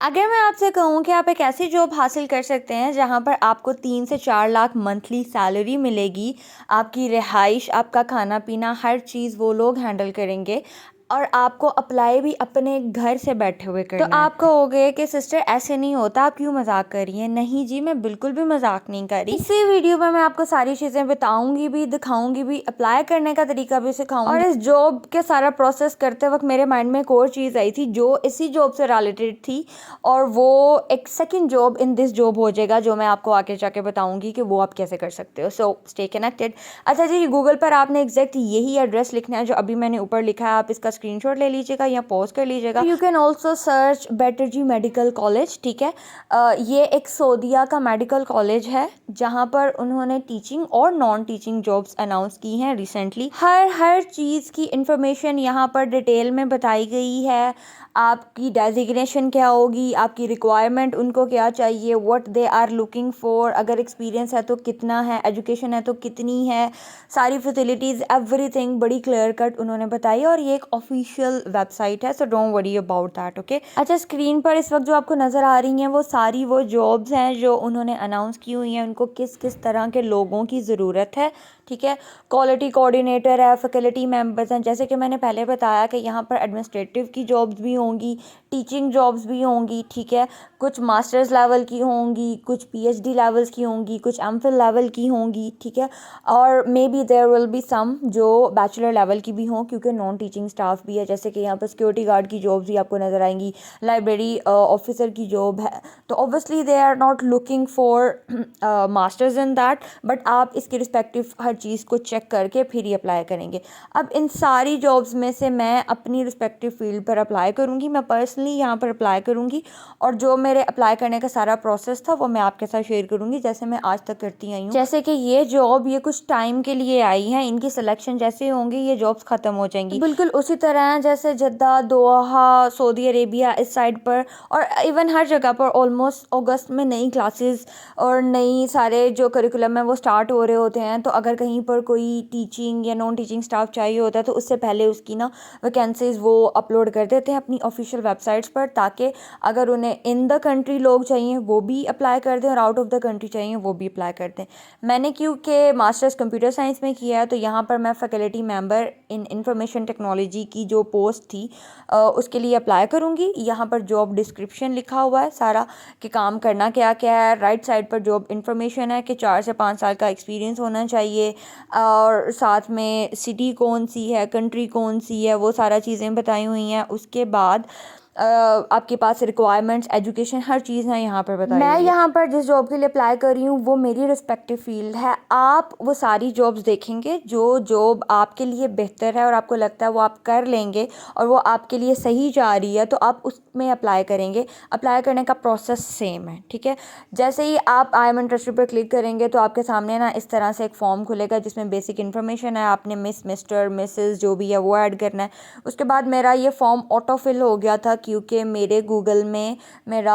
अगर मैं आपसे कहूँ कि आप एक ऐसी जॉब हासिल कर सकते हैं जहाँ पर आपको 3 से 4 लाख मंथली सैलरी मिलेगी, आपकी रिहाइश, आपका खाना पीना, हर चीज़ वो लोग हैंडल करेंगे और आपको अप्लाई भी अपने घर से बैठे हुए करना है। तो आप कहोगे कि सिस्टर ऐसे नहीं होता, आप क्यों मजाक कर रही हैं? नहीं जी, मैं बिल्कुल भी मजाक नहीं कर रही। इसी वीडियो में मैं आपको सारी चीज़ें बताऊंगी भी, दिखाऊंगी भी, अप्लाई करने का तरीका भी सिखाऊंगी। और इस जॉब के सारा प्रोसेस करते वक्त मेरे माइंड में एक और चीज़ आई थी जो इसी जॉब से रिलेटेड थी, और वो एक second job in this job हो जाएगा जो मैं आपको आगे जाके बताऊंगी कि वो आप कैसे कर सकते हो। So stay connected. अच्छा जी, गूगल पर आपने एग्जैक्ट यही एड्रेस लिखना है जो अभी मैंने ऊपर लिखा है। आप इसका स्क्रीनशॉट ले लीजिएगा या पॉज कर लीजिएगा। यू कैन ऑल्सो सर्च बेटरजी मेडिकल कॉलेज, ठीक है। ये एक सऊदीया का मेडिकल कॉलेज है जहाँ पर उन्होंने टीचिंग और नॉन टीचिंग जॉब्स अनाउंस की हैं रिसेंटली। हर चीज़ की इंफॉर्मेशन यहाँ पर डिटेल में बताई गई है। आपकी डेजिग्नेशन क्या होगी, आपकी रिक्वायरमेंट उनको क्या चाहिए, what they are looking for, अगर एक्सपीरियंस है तो कितना है, एजुकेशन है तो कितनी है, सारी फैसिलिटीज़, एवरीथिंग बड़ी क्लियर कट उन्होंने बताई। और ये एक ऑफिशियल वेबसाइट है, so don't worry about that, okay. अच्छा, स्क्रीन पर इस वक्त जो आपको नज़र आ रही हैं वो सारी वो जॉब्स हैं जो उन्होंने अनाउंस की हुई हैं। उनको किस किस तरह के लोगों की ज़रूरत है, ठीक है। क्वालिटी कोऑर्डिनेटर है, फैकल्टी मेंबर्स हैं, जैसे कि मैंने पहले बताया कि यहाँ पर एडमिनिस्ट्रेटिव की जॉब्स भी होंगी, टीचिंग जॉब्स भी होंगी, ठीक है। कुछ मास्टर्स लेवल की होंगी, कुछ पीएचडी लेवल्स की होंगी, कुछ एमफिल लेवल की होंगी, ठीक है। और maybe there will be some जो बैचलर लेवल की भी हों, क्योंकि नॉन टीचिंग स्टाफ भी है। जैसे कि यहाँ पर सिक्योरिटी गार्ड की जॉब्स भी आपको नज़र आएंगी, लाइब्रेरी ऑफिसर की जॉब है। तो obviously they are not looking for masters in that, but आप इसके रिस्पेक्टिव हर चीज़ को चेक करके फिर ही अप्लाई करेंगे। अब इन सारी जॉब्स में से मैं अपनी रिस्पेक्टिव फील्ड पर अप्लाई करूँगी, मैं पर्सनली यहाँ पर अप्लाई करूँगी, और जो मेरे अप्लाई करने का सारा प्रोसेस था वो मैं आपके साथ शेयर करूँगी जैसे मैं आज तक करती आई हूँ। जैसे कि ये जॉब ये कुछ टाइम के लिए आई हैं, इनकी सिलेक्शन जैसे होंगी ये जॉब्स ख़त्म हो जाएंगी। बिल्कुल उसी तरह है जैसे जद्दा, दोहा, सऊदी अरेबिया इस साइड पर, और इवन हर जगह पर ऑलमोस्ट अगस्त में नई क्लासेस और नई सारे जो करिकुलम है वो स्टार्ट हो रहे होते हैं। तो अगर कहीं पर कोई टीचिंग या नॉन टीचिंग स्टाफ चाहिए होता है तो उससे पहले उसकी ना वैकेंसीज़ वो अपलोड कर देते हैं अपनी ऑफिशियल वेबसाइट्स पर, ताकि अगर उन्हें इन द कंट्री लोग चाहिए वो भी अप्लाई कर दें और आउट ऑफ द कंट्री चाहिए वो भी अप्लाई कर दें। मैंने क्योंकि मास्टर्स कंप्यूटर साइंस में किया है तो यहाँ पर मैं faculty member in information technology की जो पोस्ट थी उसके लिए अप्लाई करूँगी। यहाँ पर जॉब डिस्क्रिप्शन लिखा हुआ है सारा कि काम करना क्या क्या है। राइट साइड पर जॉब इंफॉर्मेशन है कि 4 से 5 साल का एक्सपीरियंस होना चाहिए, और साथ में सिटी कौन सी है, कंट्री कौन सी है, वो सारा चीज़ें बताई हुई हैं। उसके बाद आपके पास रिक्वायरमेंट्स, एजुकेशन, हर चीज़ है यहाँ पर बताई हुई है। मैं यहाँ पर जिस जॉब के लिए अप्लाई कर रही हूँ वो मेरी रिस्पेक्टिव फील्ड है। आप वो सारी जॉब्स देखेंगे जो जॉब आपके लिए बेहतर है और आपको लगता है वो आप कर लेंगे और वो आपके लिए सही जा रही है तो आप उसमें अप्लाई करेंगे। अप्लाई करने का प्रोसेस सेम है, ठीक है। जैसे ही आप आई एम इंटरेस्टेड पर क्लिक करेंगे तो आपके सामने ना इस तरह से एक फॉर्म खुलेगा जिसमें बेसिक इन्फॉर्मेशन है। आपने मिस, मिस्टर, मिसेस जो भी है वो ऐड करना है। उसके बाद मेरा ये फॉर्म ऑटो फिल हो गया था क्योंकि मेरे गूगल में मेरा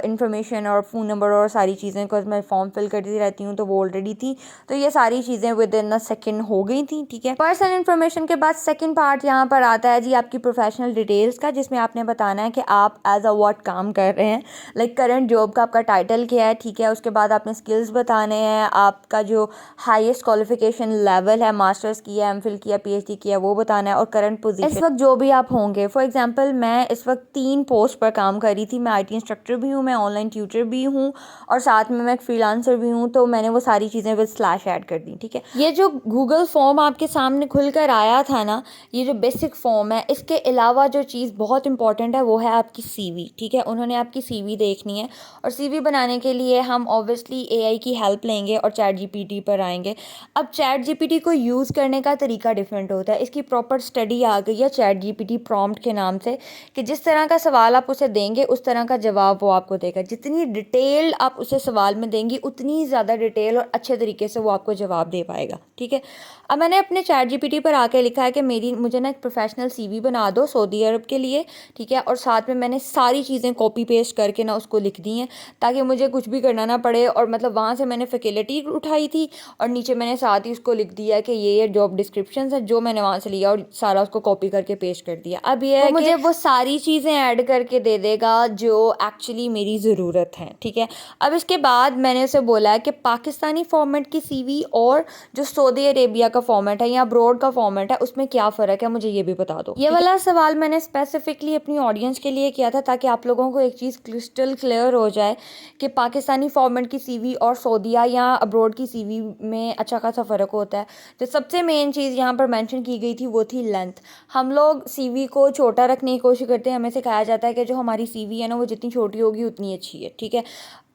इंफॉर्मेशन और फ़ोन नंबर और सारी चीज़ें को मैं फॉर्म फिल करती रहती हूँ तो वो ऑलरेडी थी, तो ये सारी चीज़ें विद इन अ सेकेंड हो गई थी, ठीक है। पर्सनल इन्फॉर्मेशन के बाद सेकंड पार्ट यहाँ पर आता है जी आपकी प्रोफेशनल डिटेल्स का, जिसमें आपने बताना है कि आप एज अ व्हाट काम कर रहे हैं, लाइक करंट जॉब का आपका टाइटल क्या है, ठीक है। उसके बाद आपने स्किल्स बताने हैं, आपका जो हाईएस्ट क्वालिफिकेशन लेवल है, मास्टर्स किया, एमफिल किया, पीएचडी किया, वो बताना है, और करंट पोजीशन इस वक्त जो भी आप होंगे। फॉर एग्जांपल मैं इस वक्त 3 पोस्ट पर काम कर रही थी। मैं आईटी इंस्ट्रक्टर भी हूँ, मैं ऑनलाइन ट्यूटर भी हूँ, और साथ में मैं एक फ्रीलांसर भी हूँ। तो मैंने वो सारी चीज़ें विद स्लैश ऐड कर दी, ठीक है। ये जो गूगल फॉर्म आपके सामने खुल कर आया था ना, ये जो बेसिक फॉर्म है, इसके अलावा जो चीज़ बहुत इंपॉर्टेंट है वो है आपकी सीवी, ठीक है। उन्होंने आपकी सीवी देखनी है, और सीवी बनाने के लिए हम ऑब्वियसली एआई की हेल्प लेंगे और चैट जीपीटी पर आएंगे। अब चैट जीपीटी को यूज़ करने का तरीका डिफरेंट होता है। इसकी प्रॉपर स्टडी आ गई है चैट जीपीटी प्रॉम्प्ट के नाम से, कि जिस तरह का सवाल आप उसे देंगे उस तरह का जवाब वो आपको देगा। जितनी डिटेल आप उसे सवाल में देंगी उतनी ज़्यादा डिटेल और अच्छे तरीके से वो आपको जवाब दे पाएगा, ठीक है। अब मैंने अपने चैट जीपीटी पर आके लिखा है कि मुझे ना एक प्रोफेशनल सीवी बना दो सऊदी अरब के लिए, ठीक है। और साथ में मैंने सारी चीज़ें कॉपी पेस्ट करके ना उसको लिख दी हैं ताकि मुझे कुछ भी करना ना पड़े। और मतलब वहाँ से मैंने फैकल्टी उठाई थी और नीचे मैंने साथ ही उसको लिख दिया कि ये जॉब डिस्क्रिप्शन है जो मैंने वहाँ से लिया, और सारा उसको कॉपी करके पेस्ट कर दिया। अब ये है मुझे वो सारी चीज़ें ऐड करके दे देगा जो एक्चुअली मेरी ज़रूरत है, ठीक है। अब इसके बाद मैंने उसे बोला है कि पाकिस्तानी फॉर्मेट की सीवी और जो सऊदी अरेबिया का फॉर्मेट है या अब्रॉड का फॉर्मेट है उसमें क्या फ़र्क है, मुझे ये भी बता दो। ये वाला सवाल मैंने स्पेसिफिकली अपनी ऑडियंस के लिए किया था ताकि आप लोगों को एक चीज़ क्रिस्टल क्लियर हो जाए कि पाकिस्तानी फॉर्मेट की सीवी और सऊदीया या अब्रॉड की सीवी में अच्छा खासा फ़र्क होता है। तो सबसे मेन चीज़ यहाँ पर मेंशन की गई थी वो थी लेंथ। हम लोग सीवी को छोटा रखने की कोशिश करते हैं, हमें सिखाया जाता है कि जो हमारी सीवी है ना वो जितनी छोटी होगी उतनी अच्छी है, ठीक है।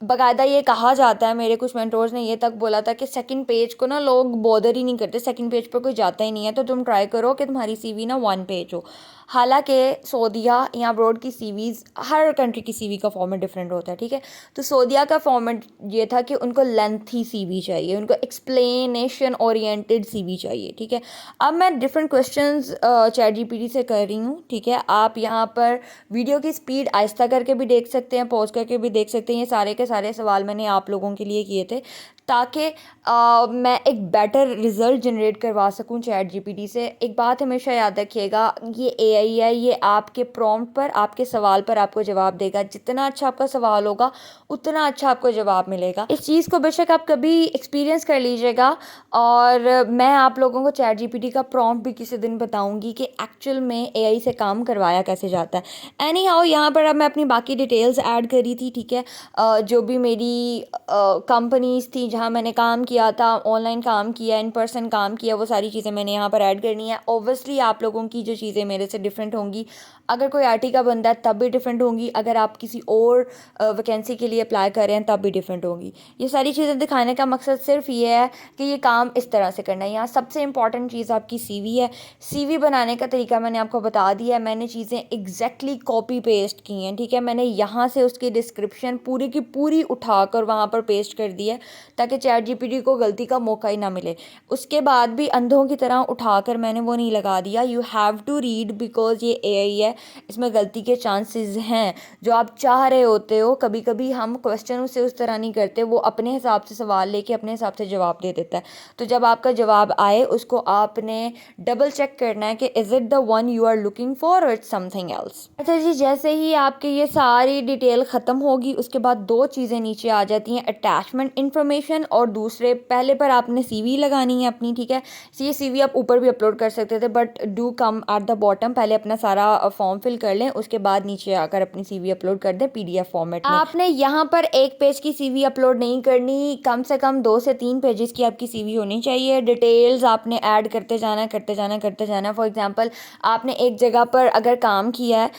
बाकायदा ये कहा जाता है, मेरे कुछ मेंटोर्स ने ये तक बोला था कि सेकंड पेज को ना लोग बॉदर ही नहीं करते, सेकंड पेज पर कोई जाता ही नहीं है, तो तुम ट्राई करो कि तुम्हारी सीवी ना 1 पेज हो। हालांकि सऊदीया या अब्रॉड की सीवीज़, हर कंट्री की सीवी का फॉर्मेट डिफरेंट होता है, ठीक है। तो सऊदीया का फॉर्मेट ये था कि उनको लेंथी सीवी चाहिए, उनको एक्सप्लेनेशन ओरिएंटेड सीवी चाहिए, ठीक है। अब मैं डिफरेंट क्वेश्चंस चैट जीपीटी से कर रही हूँ, ठीक है। आप यहाँ पर वीडियो की स्पीड आहिस्ता करके भी देख सकते हैं, पॉज करके भी देख सकते हैं। ये सारे के सारे सवाल मैंने आप लोगों के लिए किए थे ताकि मैं एक बेटर रिज़ल्ट जनरेट करवा सकूं चैट जीपीटी से। एक बात हमेशा याद रखिएगा, ये एआई है, ये आपके प्रॉम्प्ट पर, आपके सवाल पर आपको जवाब देगा। जितना अच्छा आपका सवाल होगा उतना अच्छा आपको जवाब मिलेगा। इस चीज़ को बेशक आप कभी एक्सपीरियंस कर लीजिएगा और मैं आप लोगों को चैट जीपीटी का प्रॉम्प्ट भी किसी दिन बताऊंगी कि एक्चुअल में एआई से काम करवाया कैसे जाता है। एनी हाउ, यहाँ पर अब मैं अपनी बाकी डिटेल्स ऐड करी थी, ठीक है। जो भी मेरी कंपनीज़ थी जहाँ मैंने काम किया था, ऑनलाइन काम किया, इन पर्सन काम किया, वो सारी चीज़ें मैंने यहाँ पर ऐड करनी है। ऑब्वियसली आप लोगों की जो चीज़ें मेरे से डिफरेंट होंगी, अगर कोई आईटी का बंदा है तब भी डिफरेंट होंगी, अगर आप किसी और वैकेंसी के लिए अप्लाई कर रहे हैं तब भी डिफरेंट होंगी। ये सारी चीज़ें दिखाने का मकसद सिर्फ ये है कि ये काम इस तरह से करना है। यहाँ सबसे इंपॉर्टेंट चीज़ आपकी सीवी है। सीवी बनाने का तरीका मैंने आपको बता दिया है, मैंने चीज़ें एग्जैक्टली कॉपी पेस्ट की हैं, ठीक है। मैंने यहाँ से उसकी डिस्क्रिप्शन पूरी की पूरी उठाकर वहाँ पर पेस्ट कर दी है ताकि चैट जीपीटी को गलती का मौका ही ना मिले। उसके बाद भी अंधों की तरह उठाकर मैंने वो नहीं लगा दिया। You have to read because ये एआई है, इसमें गलती के चांसेस हैं। जो आप चाह रहे होते हो, कभी कभी हम क्वेश्चन उसे उस तरह नहीं करते, वो अपने हिसाब से सवाल लेके अपने हिसाब से जवाब दे देता है। तो जब आपका जवाब आए उसको आपने डबल चेक करना है कि is it the one you are looking for और इट्स समथिंग एल्स। अच्छा जी, जैसे ही आपके ये सारी डिटेल ख़त्म होगी उसके बाद दो चीज़ें नीचे आ जाती हैं, अटैचमेंट इन्फॉर्मेशन और दूसरे पहले पर आपने सीवी लगानी है अपनी, ठीक है। ये सीवी आप ऊपर भी अपलोड कर सकते थे but do come at the bottom, पहले अपना सारा फॉर्म फिल कर लें, उसके बाद नीचे आकर अपनी सीवी अपलोड कर दें पीडीएफ फॉर्मेट में। आपने यहाँ पर एक पेज की सीवी अपलोड नहीं करनी, कम से कम 2 से 3 पेजेस की आपकी सीवी होनी चाहिए। डिटेल्स आपने ऐड करते जाना करते जाना करते जाना। फॉर एग्जांपल, आपने एक जगह पर अगर काम किया है,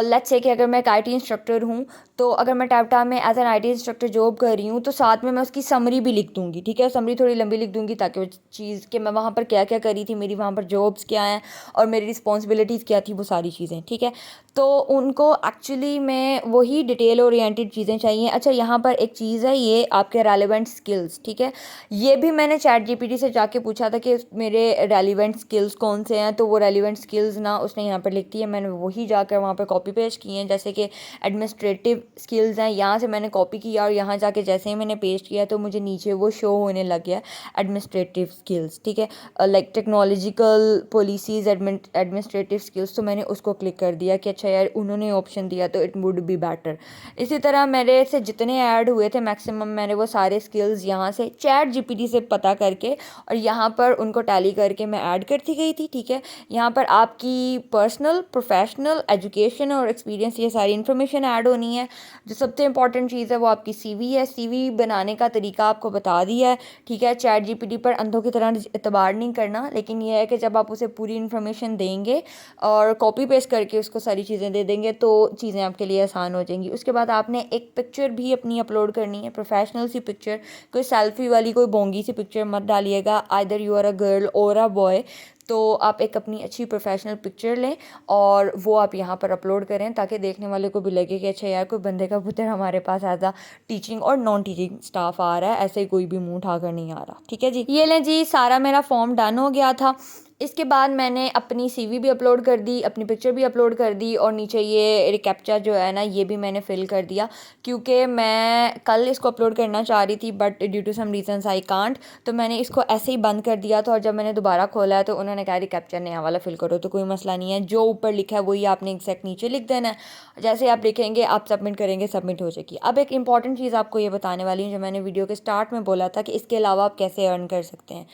लेट्स से कि अगर मैं एक आईटी इंस्ट्रक्टर हूँ, तो अगर मैं टैपटा में as an IT instructor job कर रही हूँ तो साथ में मैं उसकी समरी भी लिख दूँगी, ठीक है। समरी थोड़ी लंबी लिख दूँगी ताकि वो चीज़ कि मैं वहाँ पर क्या क्या करी थी, मेरी वहाँ पर जॉब्स क्या हैं और मेरी रिस्पॉन्सिबिलिटीज़ क्या थी, वो सारी चीज़ें, ठीक है। तो उनको एक्चुअली में वही डिटेल ओरिएंटेड चीज़ें चाहिए। अच्छा, यहाँ पर एक चीज़ है, ये आपके रेलिवेंट स्किल्स, ठीक है। ये भी मैंने चैट जीपीटी से जाके पूछा था कि मेरे रेलिवेंट स्किल्स कौन से हैं, तो वो रेलिवेंट स्किल्स ना उसने यहाँ पर लिख दी है, मैंने वही जाकर वहाँ पर कॉपी पेस्ट किए हैं। जैसे कि एडमिनिस्ट्रेटिव स्किल्स हैं, यहाँ से मैंने कॉपी किया और यहाँ जाके जैसे ही मैंने पेस्ट किया तो मुझे नीचे वो शो होने लग गया एडमिनिस्ट्रेटिव स्किल्स, ठीक है। Like technological policies, administrative skills, तो मैंने उसको क्लिक कर दिया कि अच्छा यार उन्होंने ऑप्शन दिया तो इट वुड बी बेटर। इसी तरह मेरे से जितने ऐड हुए थे मैक्सिमम मैंने वो सारे स्किल्स यहाँ से चैट जीपीटी से पता करके और यहाँ पर उनको टैली करके मैं ऐड करती गई थी, ठीक है। यहाँ पर आपकी पर्सनल, प्रोफेशनल, एजुकेशन और एक्सपीरियंस, ये सारी इन्फॉर्मेशन ऐड होनी है। जो सबसे इंपॉर्टेंट चीज़ है वो आपकी सीवी है। सीवी बनाने का तरीका आपको बता दिया है, ठीक है। चैट जीपीटी पर अंधों की तरह एतबार नहीं करना, लेकिन यह है कि जब आप उसे पूरी इन्फॉर्मेशन देंगे और कॉपी पेस्ट करके उसको सारी चीज़ें दे देंगे तो चीज़ें आपके लिए आसान हो जाएंगी। उसके बाद आपने एक पिक्चर भी अपनी अपलोड करनी है, प्रोफेशनल सी पिक्चर, कोई सेल्फी वाली कोई बोंगी सी पिक्चर मत डालिएगा। Either you are a girl और अ बॉय, तो आप एक अपनी अच्छी प्रोफेशनल पिक्चर लें और वो आप यहाँ पर अपलोड करें ताकि देखने वाले को भी लगे कि अच्छा यार कोई बंदे का पुत्र हमारे पास एज आ टीचिंग और नॉन टीचिंग स्टाफ आ रहा है, ऐसे कोई भी मुंह उठाकर नहीं आ रहा, ठीक है जी। ये लें जी, सारा मेरा फॉर्म डन हो गया था। इसके बाद मैंने अपनी सीवी भी अपलोड कर दी, अपनी पिक्चर भी अपलोड कर दी और नीचे ये कैप्चा जो है ना ये भी मैंने फिल कर दिया, क्योंकि मैं कल इसको अपलोड करना चाह रही थी but due to some reasons I can't. तो मैंने इसको ऐसे ही बंद कर दिया था और जब मैंने दोबारा खोला है तो उन्होंने कहा कैप्चा नया वाला फिल करो। तो कोई मसला नहीं है, जो ऊपर लिखा है वही आपने एग्जैक्ट नीचे लिख देना है। जैसे आप लिखेंगे आप सबमिट करेंगे, सबमिट हो जाएगी। अब एक इंपॉर्टेंट चीज़ आपको ये बताने वाली हूँ जो मैंने वीडियो के स्टार्ट में बोला था कि इसके अलावा आप कैसे अर्न कर सकते हैं।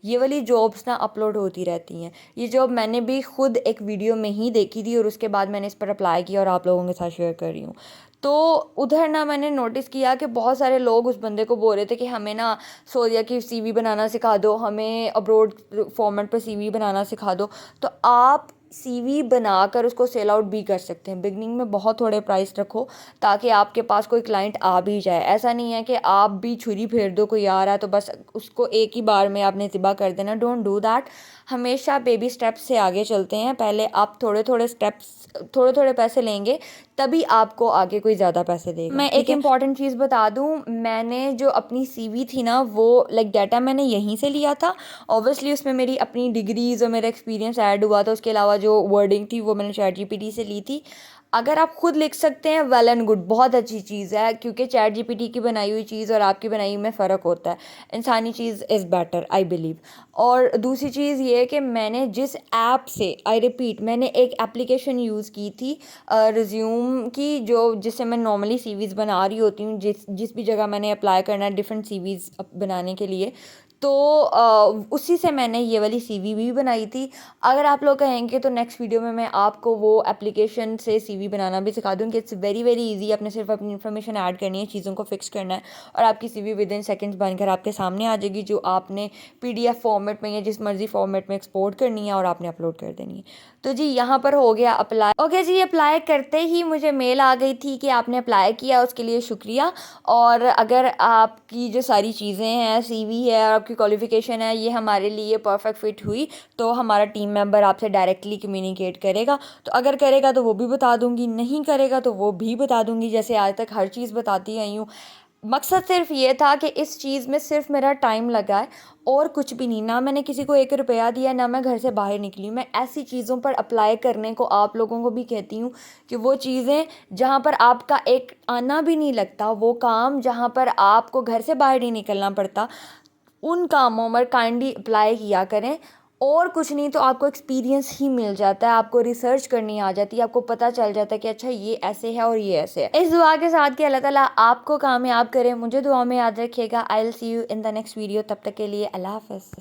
ये वाली जॉब्स ना अपलोड होती रहती हैं। ये जॉब मैंने भी खुद एक वीडियो में ही देखी थी और उसके बाद मैंने इस पर अप्लाई किया और आप लोगों के साथ शेयर कर रही हूँ। तो उधर ना मैंने नोटिस किया कि बहुत सारे लोग उस बंदे को बोल रहे थे कि हमें ना सऊदीया की सीवी बनाना सिखा दो, हमें अब्रोड फॉर्मेट पर सीवी बनाना सिखा दो। तो आप सीवी बनाकर उसको सेल आउट भी कर सकते हैं। बिगनिंग में बहुत थोड़े प्राइस रखो ताकि आपके पास कोई क्लाइंट आ भी जाए। ऐसा नहीं है कि आप भी छुरी फेर दो, कोई आ रहा है तो बस उसको एक ही बार में आपने ज़िबा कर देना। Don't do that. हमेशा बेबी स्टेप्स से आगे चलते हैं। पहले आप थोड़े थोड़े स्टेप्स, थोड़े थोड़े पैसे लेंगे तभी आपको आगे कोई ज़्यादा पैसे देगा। मैं एक इम्पॉर्टेंट चीज़ बता दूँ, मैंने जो अपनी सीवी थी ना वो डाटा मैंने यहीं से लिया था। ऑब्वियसली उसमें मेरी अपनी डिग्रीज और मेरा एक्सपीरियंस ऐड हुआ था। उसके अलावा जो वर्डिंग थी वो मैंने चैट जीपीटी से ली थी। अगर आप खुद लिख सकते हैं वेल एंड गुड, बहुत अच्छी चीज़ है, क्योंकि चैट जीपीटी की बनाई हुई चीज़ और आपकी बनाई हुई में फ़र्क होता है। इंसानी चीज़ इज़ बेटर आई बिलीव। और दूसरी चीज़ ये है कि मैंने जिस ऐप से, आई रिपीट, मैंने एक एप्लीकेशन यूज़ की थी रिज्यूम की, जो जिससे मैं नॉर्मली सीवीज़ बना रही होती हूँ। जिस भी जगह मैंने अप्लाई करना है डिफरेंट सीवीज़ बनाने के लिए, तो उसी से मैंने ये वाली सीवी भी बनाई थी। अगर आप लोग कहेंगे तो नेक्स्ट वीडियो में मैं आपको वो एप्लीकेशन से सीवी बनाना भी सिखा दूँगी। It's very very easy. आपने सिर्फ अपनी इन्फॉर्मेशन ऐड करनी है, चीज़ों को फिक्स करना है और आपकी सीवी विद इन सेकंड्स बनकर आपके सामने आ जाएगी, जो आपने पीडीएफ फॉर्मेट में या जिस मर्जी फॉर्मेट में एक्सपोर्ट करनी है और आपने अपलोड कर देनी है। तो जी यहाँ पर हो गया अप्लाई। ओके जी, अप्लाई करते ही मुझे मेल आ गई थी कि आपने अप्लाई किया, उसके लिए शुक्रिया। और अगर आपकी जो सारी चीज़ें हैं, सीवी है और आपकी क्वालिफ़िकेशन है, ये हमारे लिए परफेक्ट फिट हुई तो हमारा टीम मेंबर आपसे डायरेक्टली कम्युनिकेट करेगा। तो अगर करेगा तो वो भी बता दूंगी, नहीं करेगा तो वो भी बता दूंगी, जैसे आज तक हर चीज़ बताती आई हूँ। मकसद सिर्फ ये था कि इस चीज़ में सिर्फ मेरा टाइम लगा है और कुछ भी नहीं। ना मैंने किसी को 1 रुपया दिया, ना मैं घर से बाहर निकली। मैं ऐसी चीज़ों पर अप्लाई करने को आप लोगों को भी कहती हूँ कि वो चीज़ें जहाँ पर आपका एक आना भी नहीं लगता, वो काम जहाँ पर आपको घर से बाहर नहीं निकलना पड़ता, उन कामों पर काइंडली अप्लाई किया करें। और कुछ नहीं तो आपको एक्सपीरियंस ही मिल जाता है, आपको रिसर्च करनी आ जाती है, आपको पता चल जाता है कि अच्छा ये ऐसे है और ये ऐसे है। इस दुआ के साथ कि अल्लाह ताला आपको कामयाब करे, मुझे दुआ में याद रखिएगा। I will see you in the next video. तब तक के लिए अल्लाह हाफ़िज़।